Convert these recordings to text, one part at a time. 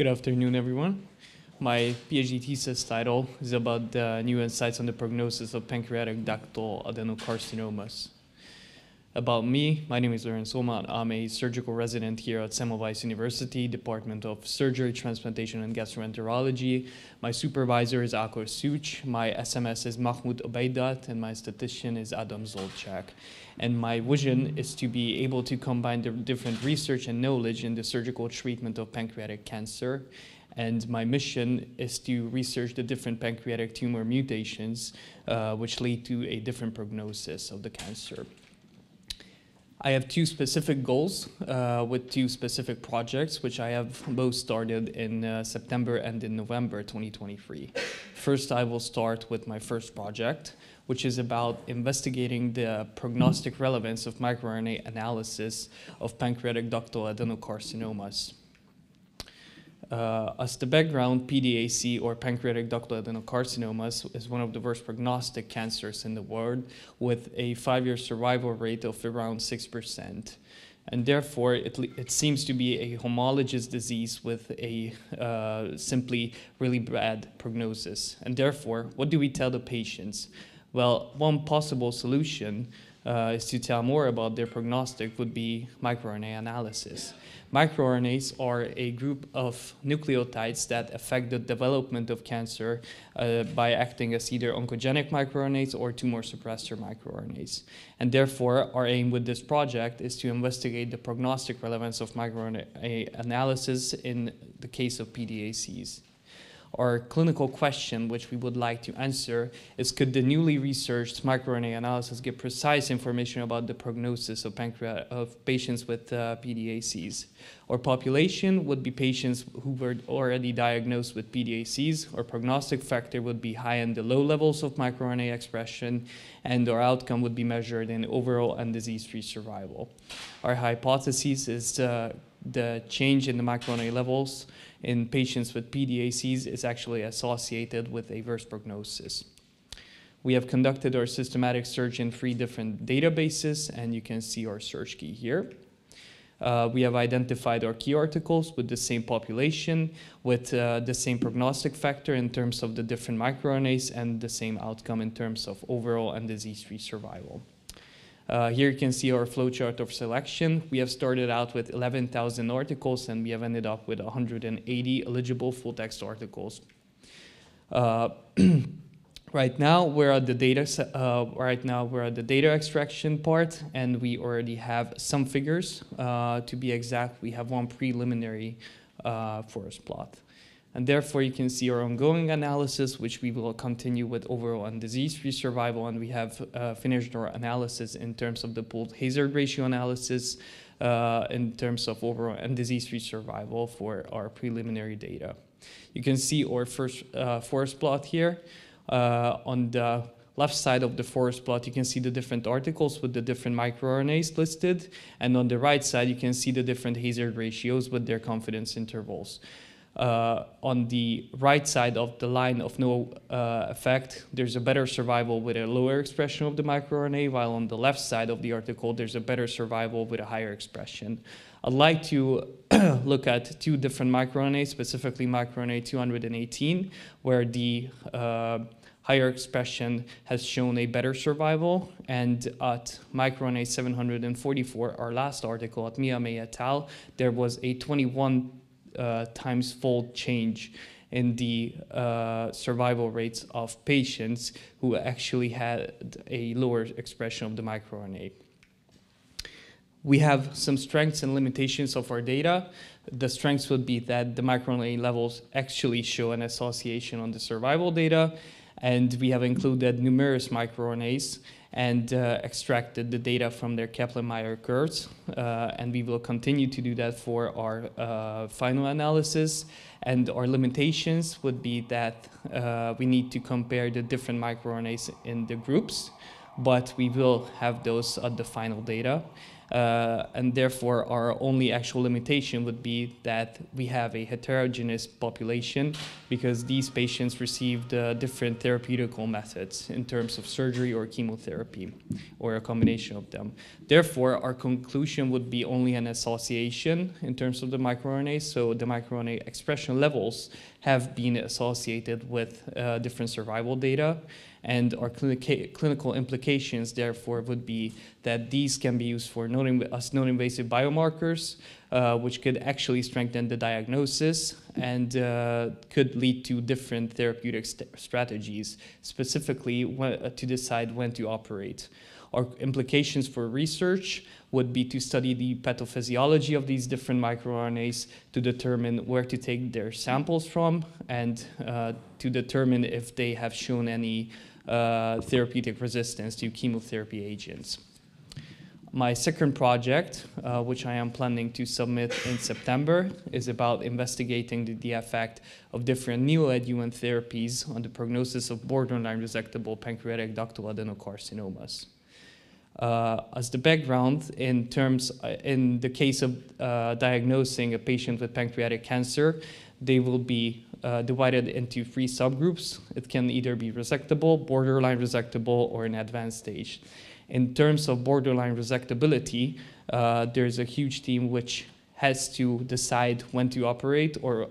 Good afternoon, everyone. My PhD thesis title is about the new insights on the prognosis of pancreatic ductal adenocarcinomas. About me, my name is Lőrinc. I'm a surgical resident here at Semmelweis University, Department of Surgery, Transplantation, and Gastroenterology. My supervisor is Akor Such, my SMS is Mahmoud Obeidat, and my statistician is Adam Zolchak. And my vision is to be able to combine the different research and knowledge in the surgical treatment of pancreatic cancer. And my mission is to research the different pancreatic tumor mutations which lead to a different prognosis of the cancer. I have two specific goals with two specific projects, which I have both started in September and in November 2023. First, I will start with my first project, which is about investigating the prognostic relevance of micro-RNA analysis of pancreatic ductal adenocarcinomas. As the background, PDAC, or pancreatic ductal adenocarcinomas, is one of the worst prognostic cancers in the world, with a 5-year survival rate of around 6%. And therefore, it seems to be a homologous disease with a simply really bad prognosis. And therefore, what do we tell the patients? Well, one possible solution is to tell more about their prognostic would be micro-RNA analysis. Micro-RNAs are a group of nucleotides that affect the development of cancer by acting as either oncogenic micro-RNAs or tumor suppressor micro-RNAs. And therefore, our aim with this project is to investigate the prognostic relevance of micro-RNA analysis in the case of PDACs. Our clinical question, which we would like to answer, is could the newly researched micro-RNA analysis give precise information about the prognosis of patients with PDACs? Our population would be patients who were already diagnosed with PDACs. Our prognostic factor would be high and the low levels of micro-RNA expression, and our outcome would be measured in overall and disease-free survival. Our hypothesis is the change in the micro-RNA levels in patients with PDACs is actually associated with a worse prognosis. We have conducted our systematic search in 3 different databases, and you can see our search key here. We have identified our key articles with the same population, with the same prognostic factor in terms of the different micro-RNAs, and the same outcome in terms of overall and disease-free survival. Here you can see our flowchart of selection. We have started out with 11,000 articles, and we have ended up with 180 eligible full-text articles. Right now, we're at the data extraction part, and we already have some figures. To be exact, we have one preliminary forest plot. And therefore, you can see our ongoing analysis, which we will continue with overall and disease-free survival. And we have finished our analysis in terms of the pooled hazard ratio analysis, in terms of overall and disease-free survival for our preliminary data. You can see our first forest plot here. On the left side of the forest plot, you can see the different articles with the different micro-RNAs listed. And on the right side, you can see the different hazard ratios with their confidence intervals. On the right side of the line of no effect, there's a better survival with a lower expression of the micro-RNA, while on the left side of the article, there's a better survival with a higher expression. I'd like to look at 2 different micro-RNAs, specifically micro-RNA 218, where the higher expression has shown a better survival, and at micro-RNA 744, our last article at Miame et al., there was a 21 times fold change in the survival rates of patients who actually had a lower expression of the micro-RNA. We have some strengths and limitations of our data. The strengths would be that the micro-RNA levels actually show an association on the survival data, and we have included numerous micro-RNAs and extracted the data from their Kaplan-Meier curves. And we will continue to do that for our final analysis. And our limitations would be that we need to compare the different micro-RNAs in the groups, but we will have those at the final data. And therefore our only actual limitation would be that we have a heterogeneous population because these patients received different therapeutical methods in terms of surgery or chemotherapy or a combination of them. Therefore, our conclusion would be only an association in terms of the microRNA. So the microRNA expression levels have been associated with different survival data. And our clinical implications, therefore, would be that these can be used for non-invasive biomarkers, which could actually strengthen the diagnosis and could lead to different therapeutic strategies, specifically to decide when to operate. Our implications for research would be to study the pathophysiology of these different microRNAs to determine where to take their samples from and to determine if they have shown any therapeutic resistance to chemotherapy agents. My second project, which I am planning to submit in September, is about investigating the effect of different neoadjuvant therapies on the prognosis of borderline resectable pancreatic ductal adenocarcinomas. As the background, in the case of diagnosing a patient with pancreatic cancer, they will be divided into 3 subgroups. It can either be resectable, borderline resectable, or an advanced stage. In terms of borderline resectability, there's a huge team which has to decide when to operate or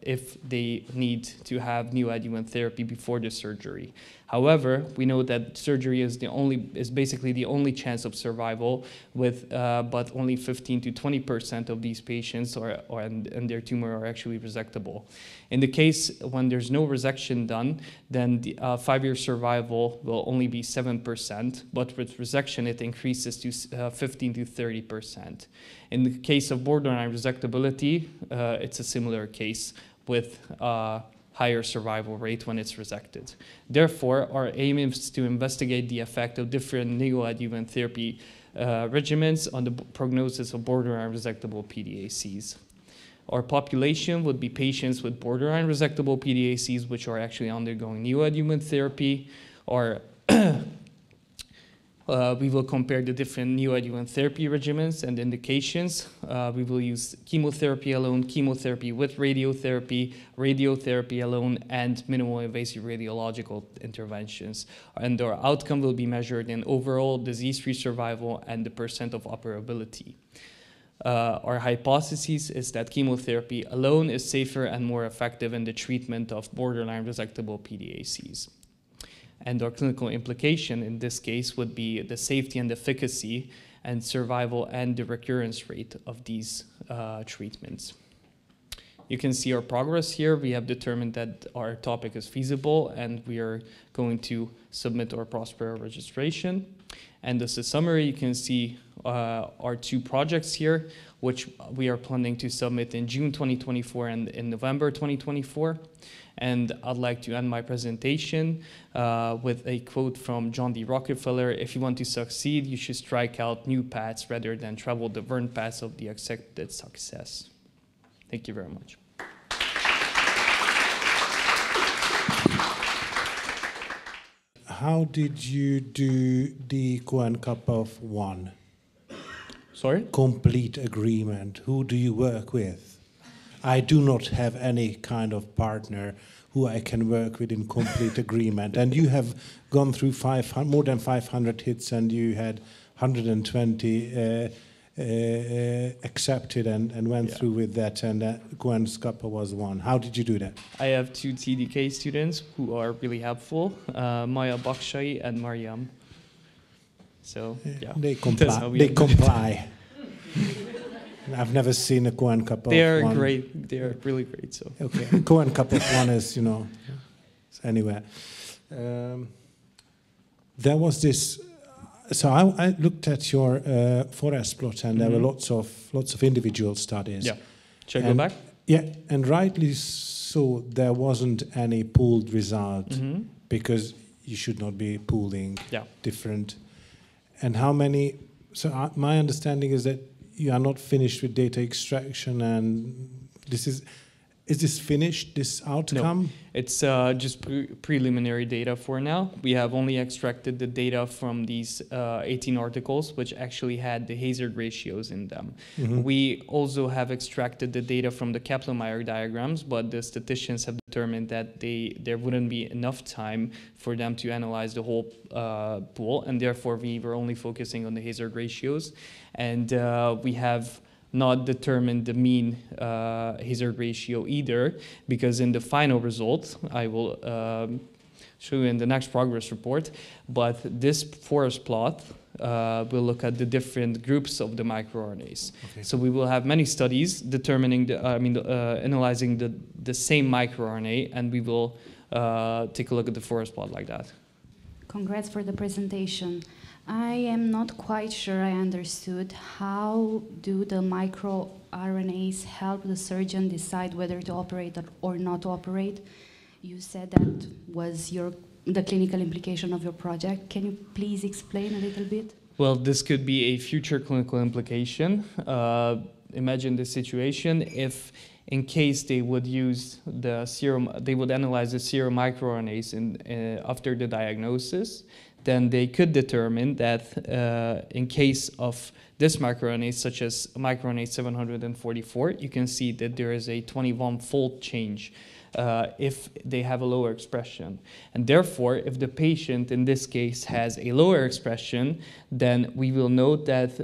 if they need to have neoadjuvant therapy before the surgery. However, we know that surgery is basically the only chance of survival, with but only 15 to 20% of these patients and their tumor are actually resectable. In the case when there's no resection done, then the 5-year survival will only be 7%, but with resection it increases to 15 to 30%. In the case of borderline resectability, it's a similar case with higher survival rate when it's resected. Therefore, our aim is to investigate the effect of different neoadjuvant therapy regimens on the prognosis of borderline resectable PDACs. Our population would be patients with borderline resectable PDACs which are actually undergoing neoadjuvant therapy, or we will compare the different neoadjuvant therapy regimens and indications. We will use chemotherapy alone, chemotherapy with radiotherapy, radiotherapy alone, and minimal invasive radiological interventions. And our outcome will be measured in overall disease-free survival and the % of operability. Our hypothesis is that chemotherapy alone is safer and more effective in the treatment of borderline resectable PDACs. And our clinical implication in this case would be the safety and efficacy and survival and the recurrence rate of these treatments. You can see our progress here. We have determined that our topic is feasible and we are going to submit our Prospera registration. And as a summary, you can see our 2 projects here, which we are planning to submit in June 2024 and in November 2024. And I'd like to end my presentation with a quote from John D. Rockefeller: "If you want to succeed, you should strike out new paths rather than travel the worn paths of the accepted success." Thank you very much. How did you do the Cohen Cup of 1? Sorry? Complete agreement. Who do you work with? I do not have any kind of partner who I can work with in complete agreement. And you have gone through more than 500 hits, and you had 120 accepted and went through with that, and Cohen's Cup was 1. How did you do that? I have 2 TDK students who are really helpful, Maya Bakshai and Mariam. So, yeah. They comply. I've never seen a Cohen Cup of 1. They are great. They are really great. So okay, Cohen Cup of 1 is, anyway. There was this. So I looked at your forest plot, and there were lots of individual studies. Yeah. Should I go back? Yeah, and rightly so. There wasn't any pooled result because you should not be pooling different. And how many? So my understanding is that you are not finished with data extraction, and this is Is this finished, this outcome? No, it's just preliminary data for now. We have only extracted the data from these 18 articles, which actually had the hazard ratios in them. Mm-hmm. We also have extracted the data from the Kaplan-Meier diagrams, but the statisticians have determined that there wouldn't be enough time for them to analyze the whole pool, and therefore we were only focusing on the hazard ratios. And we have not determined the mean hazard ratio either, because in the final result, I will show you in the next progress report, but this forest plot will look at the different groups of the microRNAs. Okay. So we will have many studies determining, analyzing the same microRNA, and we will take a look at the forest plot like that. Congrats for the presentation. I am not quite sure I understood. How do the microRNAs help the surgeon decide whether to operate or not to operate? You said that was the clinical implication of your project. Can you please explain a little bit? Well, this could be a future clinical implication. Imagine the situation if, in case they would use the serum, they would analyze the serum microRNAs after the diagnosis, then they could determine that in case of this microRNA, such as microRNA 744, you can see that there is a 21-fold change if they have a lower expression. And therefore, if the patient in this case has a lower expression, then we will note that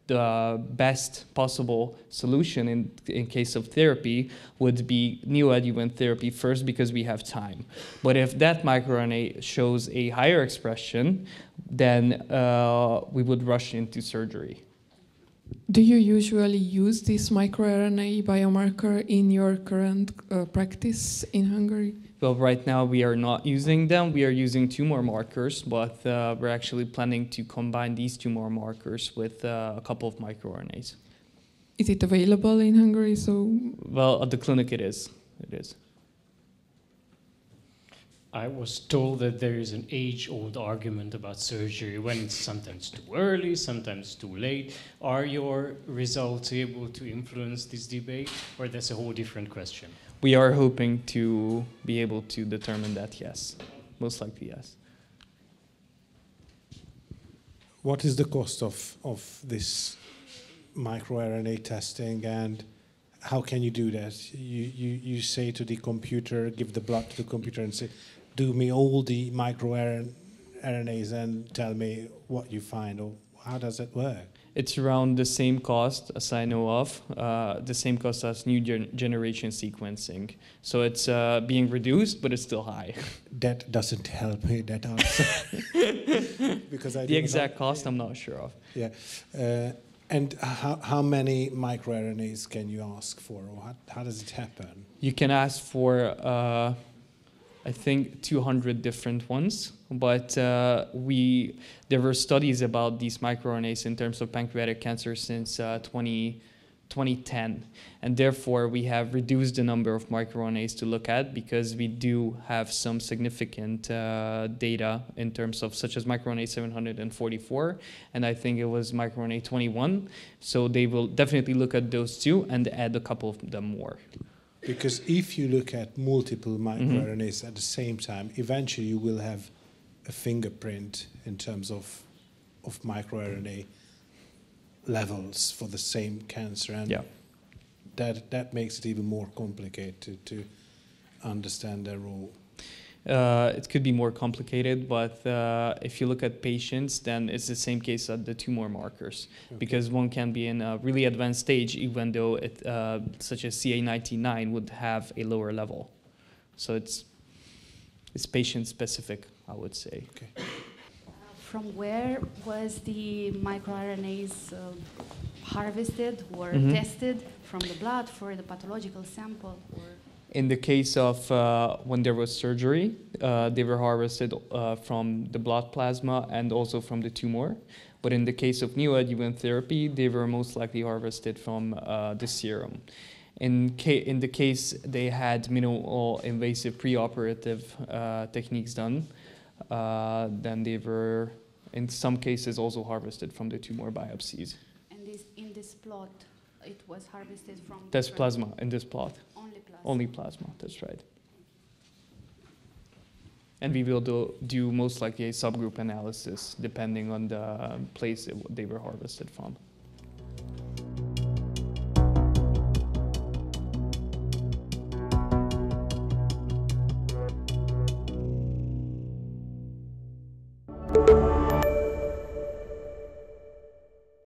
the best possible solution in case of therapy would be neoadjuvant therapy first, because we have time. But if that microRNA shows a higher expression, then we would rush into surgery. Do you usually use this microRNA biomarker in your current practice in Hungary? Well, right now we are not using them. We are using tumor markers, but we're actually planning to combine these tumor markers with a couple of microRNAs. Is it available in Hungary? Well, at the clinic it is. It is. I was told that there is an age-old argument about surgery, when it's sometimes too early, sometimes too late. Are your results able to influence this debate, or that's a whole different question? We are hoping to be able to determine that, yes. Most likely, yes. What is the cost of this microRNA testing, and how can you do that? You say to the computer, give the blood to the computer and say, do me all the microRNAs and tell me what you find, or how does it work? It's around the same cost as I know of, the same cost as new generation sequencing. So it's being reduced, but it's still high. That doesn't help me, that answer. Because I the exact cost, I'm not sure of. Yeah. And how many microRNAs can you ask for, or how does it happen? You can ask for, I think, 200 different ones, but there were studies about these microRNAs in terms of pancreatic cancer since 2010, and therefore we have reduced the number of microRNAs to look at, because we do have some significant data in terms of, such as microRNA 744, and I think it was microRNA 21, so they will definitely look at those two and add a couple of them more. Because if you look at multiple microRNAs at the same time, eventually you will have a fingerprint in terms of microRNA levels for the same cancer, and that makes it even more complicated to understand their role. It could be more complicated, but if you look at patients, then it's the same case at the tumor markers, because one can be in a really advanced stage, even though it, such as CA99 would have a lower level. So it's patient specific, I would say. Okay. From where was the microRNAs harvested or tested? From the blood for the pathological sample? Or? In the case of when there was surgery, they were harvested from the blood plasma and also from the tumor. But in the case of neoadjuvant therapy, they were most likely harvested from the serum. In the case they had minimal invasive preoperative techniques done, then they were, in some cases, also harvested from the tumor biopsies. And in this plot, it was harvested from? That's different- plasma in this plot. Only plasma. Only plasma, that's right. And we will do most likely a subgroup analysis depending on the place they were harvested from.